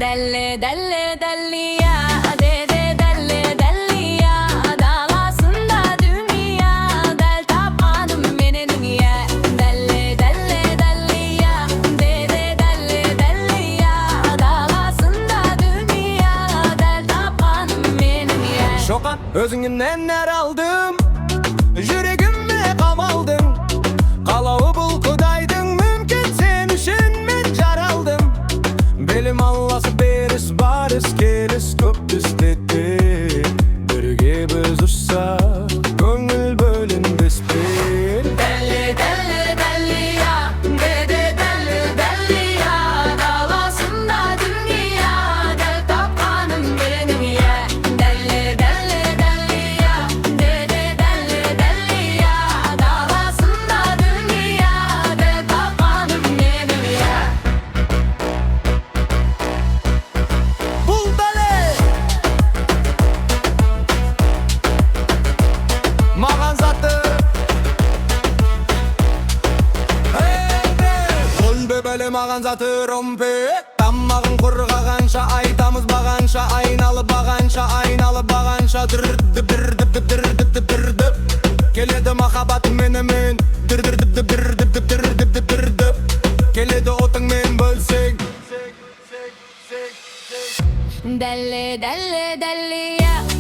Deli deli deli ya, deli deli deli ya. Dağlasında dünya, del tabanım benim ya. Deli deli deli ya, deli deli deli ya. Dağlasında dünya, del tabanım benim ya. Şokan özünden ner aldım, yüreğime kamaldın. Kalağı bulkudaydın, mümkün sen üçün men jar aldım. Belim Allah'sı beris baris kelis köp istedi. Birge biz uçsak, gönül bölünmez bir. Deli deli deli ya, deli deli deli ya. Dağlasında dünya, del tabanım benim ya. Deli deli deli ya, deli deli deli ya. Dağlasında dünya, del tabanım benim ya. Bul deli Mağan zatı Bul bebeli mağan zatı rompi Tammağın kurğağanşa aytamız bağanşa Aynalı bağanşa aynalı bağanşa Dırdıp dırdıp dırdıp dırdıp dırdıp Keledi mahabat menemen Dırdıp dırdıp dırdıp dırdıp dırdıp Keledi otun men bölsek Deli deli deli ya.